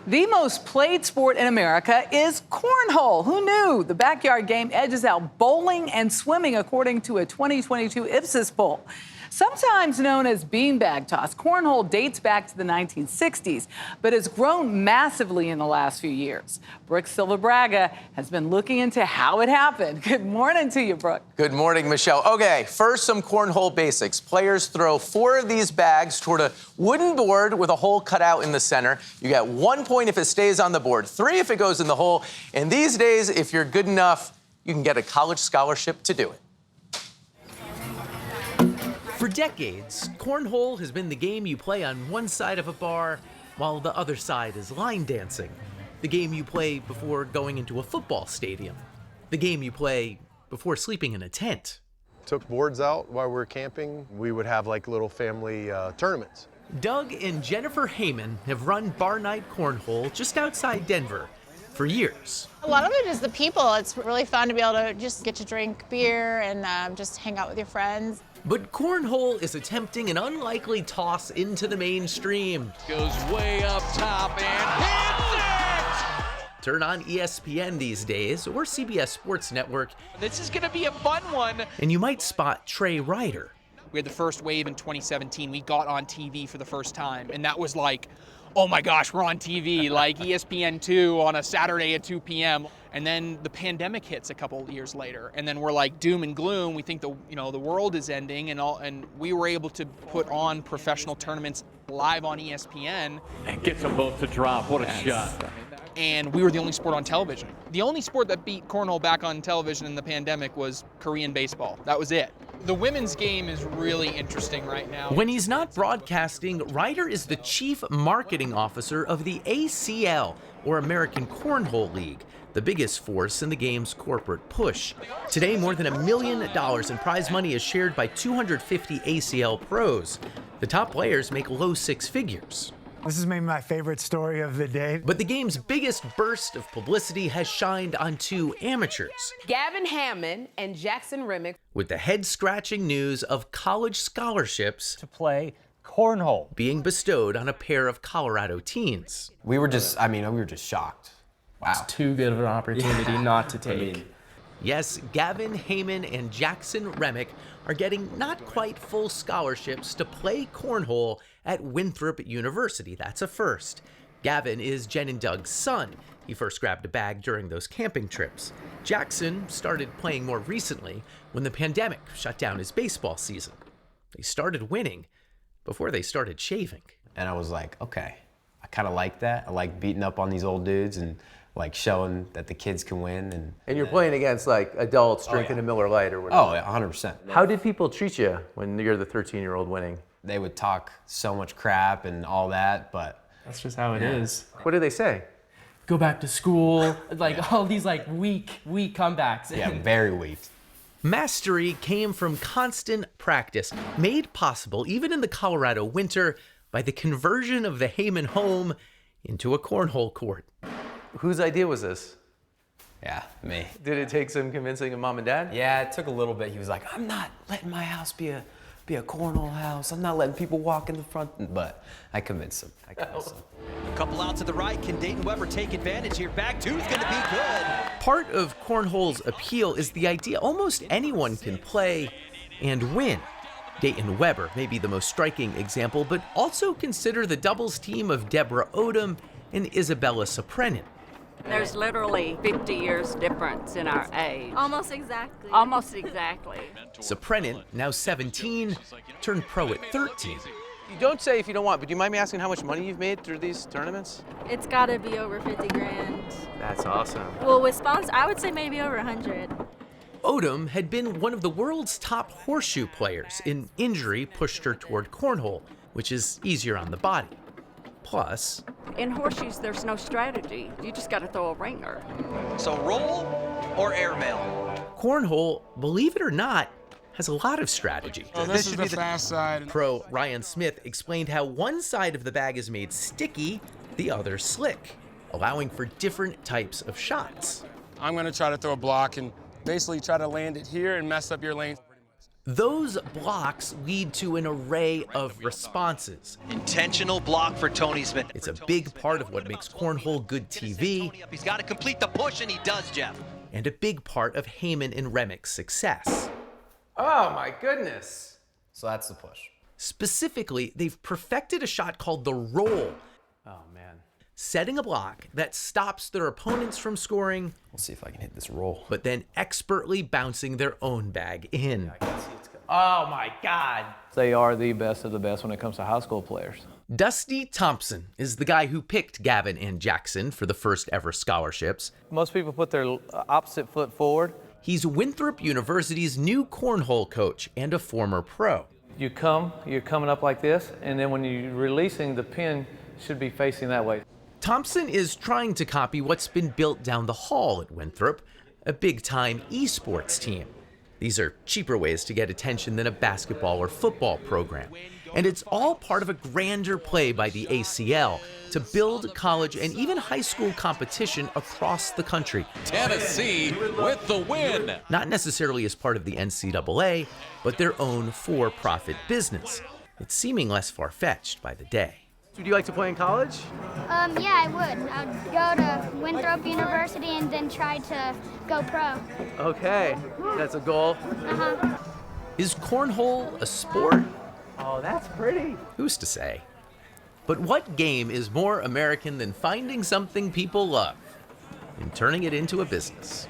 The most played sport in America is cornhole. Who knew? The backyard game edges out bowling and swimming, according to a 2022 Ipsos poll. Sometimes known as beanbag toss, cornhole dates back to the 1960s, but has grown massively in the last few years. Brooke Silva Braga has been looking into how it happened. Good morning to you, Brooke. Good morning, Michelle. Okay, first some cornhole basics. Players throw 4 of these bags toward a wooden board with a hole cut out in the center. You get 1 point if it stays on the board, 3 if it goes in the hole, and these days, if you're good enough, you can get a college scholarship to do it. For decades, cornhole has been the game you play on one side of a bar while the other side is line dancing. The game you play before going into a football stadium. The game you play before sleeping in a tent. Took boards out while we were camping. We would have like little family tournaments. Doug and Jennifer Heyman have run bar night cornhole just outside Denver for years. A lot of it is the people. It's really fun to be able to just get to drink beer and just hang out with your friends. But cornhole is attempting an unlikely toss into the mainstream. Goes way up top and hits it! Turn on ESPN these days, or CBS Sports Network. This is gonna be a fun one. And you might spot Trey Ryder. We had the first wave in 2017. We got on TV for the first time, and that was like, oh my gosh, we're on TV, like ESPN2 on a Saturday at 2 p.m. And then the pandemic hits a couple years later, and then we're like doom and gloom. We think the world is ending, and we were able to put on professional tournaments live on ESPN. And gets them both to drop. What a shot. And we were the only sport on television. The only sport that beat cornhole back on television in the pandemic was Korean baseball. That was it. The women's game is really interesting right now. When he's not broadcasting, Ryder is the chief marketing officer of the ACL, or American Cornhole League, the biggest force in the game's corporate push. Today, more than $1 million in prize money is shared by 250 ACL pros. The top players make low 6 figures. This is maybe my favorite story of the day. But the game's biggest burst of publicity has shined on 2 amateurs. Gavin Hammond and Jackson Remick. With the head-scratching news of college scholarships to play cornhole being bestowed on a pair of Colorado teens. We were just shocked. Wow. It's too good of an opportunity not to take. Yes, Gavin Heyman and Jackson Remick are getting not quite full scholarships to play cornhole at Winthrop University. That's a first. Gavin is Jen and Doug's son. He first grabbed a bag during those camping trips. Jackson started playing more recently when the pandemic shut down his baseball season. They started winning before they started shaving. And I was like, okay, I kind of like that. I like beating up on these old dudes and like showing that the kids can win. And you're playing against like adults drinking a Miller Lite or whatever. Oh, yeah, 100%. How did people treat you when you're the 13-year-old winning? They would talk so much crap and all that, but that's just how it is. What did they say? Go back to school, like all these like weak comebacks. Yeah, very weak. Mastery came from constant practice, made possible even in the Colorado winter by the conversion of the Heyman home into a cornhole court. Whose idea was this? Yeah, me. Did it take some convincing of mom and dad? Yeah, it took a little bit. He was like, I'm not letting my house be a cornhole house. I'm not letting people walk in the front. But I convinced him. A couple out to the right. Can Dayton Weber take advantage here? Back two's going to be good. Part of cornhole's appeal is the idea almost anyone can play and win. Dayton Weber may be the most striking example, but also consider the doubles team of Deborah Odom and Isabella Soprenin. There's literally 50 years difference in our age. Almost exactly. Almost exactly. Soprenin, now 17, turned pro at 13. You don't say if you don't want, but do you mind me asking how much money you've made through these tournaments? It's gotta be over 50 grand. That's awesome. Well, with sponsors, I would say maybe over 100. Odom had been one of the world's top horseshoe players. An injury pushed her toward cornhole, which is easier on the body. Plus, in horseshoes, there's no strategy. You just got to throw a ringer. So roll or airmail? Cornhole, believe it or not, has a lot of strategy. Oh, this is the fast side. Pro Ryan Smith explained how one side of the bag is made sticky, the other slick, allowing for different types of shots. I'm going to try to throw a block and basically try to land it here and mess up your lane. Those blocks lead to an array of responses. Intentional block for Tony Smith. It's a big part of what makes cornhole good TV. He's got to complete the push, and he does, Jeff. And a big part of Heyman and Remick's success. Oh my goodness. So that's the push. Specifically, they've perfected a shot called the roll. Oh man. Setting a block that stops their opponents from scoring. We'll see if I can hit this roll. But then expertly bouncing their own bag in. Oh my God. They are the best of the best when it comes to high school players. Dusty Thompson is the guy who picked Gavin and Jackson for the first ever scholarships. Most people put their opposite foot forward. He's Winthrop University's new cornhole coach and a former pro. You're coming up like this, and then when you're releasing, the pin should be facing that way. Thompson is trying to copy what's been built down the hall at Winthrop, a big-time esports team. These are cheaper ways to get attention than a basketball or football program. And it's all part of a grander play by the ACL to build college and even high school competition across the country. Tennessee with the win. Not necessarily as part of the NCAA, but their own for-profit business. It's seeming less far-fetched by the day. Would you like to play in college? Yeah, I would. I'd go to Winthrop University and then try to go pro. Okay, that's a goal. Uh-huh. Is cornhole a sport? Oh, that's pretty. Who's to say? But what game is more American than finding something people love and turning it into a business?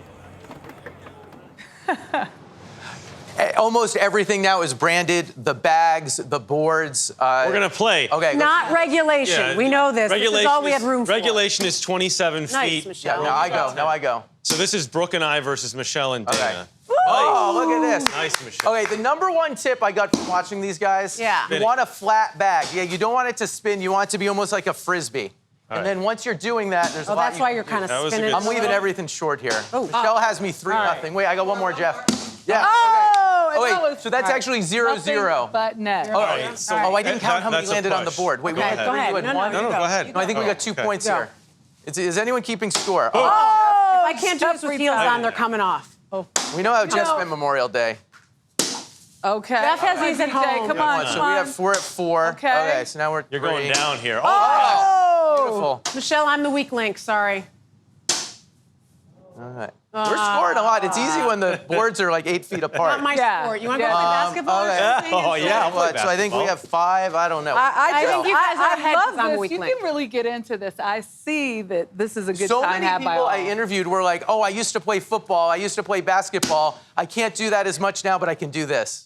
Almost everything now is branded, the bags, the boards. We're going to play. Okay. Not regulation. Yeah, we know this. This is all we had room for. Regulation is 27 Nice, feet. Michelle. Yeah, now I go. So this is Brooke and I versus Michelle and Dana. Okay. Oh, look at this. Nice, Michelle. Okay, the number one tip I got from watching these guys, you want a flat bag. Yeah, you don't want it to spin. You want it to be almost like a Frisbee. And then once you're doing that, there's a lot that's why you're kind of spinning. I'm leaving everything short here. Oh. Michelle has me 3-0. Wait, I got one more, Jeff. Yeah. Oh, okay. Oh, wait, so that's actually 0-0. But net. Oh, I didn't count how many landed on the board. Wait, Go ahead. you had one? No, go ahead. No, I think we got 2 points here. Is anyone keeping score? If I can't do this with heels on, they're coming off. We know how Jeff spent Memorial Day. Okay. Jeff has these at home. Come on, So we have 4 at 4. Okay, so now we're You're going down here. Oh! Beautiful. Michelle, I'm the weak link. Sorry. All right. We're scoring a lot. It's easy when the boards are like 8 feet apart. Not my sport. You want to go play basketball? Okay. Oh, yeah. So I think we have 5. I don't know. I think you guys are ahead because I'm a love weak this. You link. can really get into this. I see that this is a good So time many had by people all. I interviewed were like, oh, I used to play football. I used to play basketball. I can't do that as much now, but I can do this.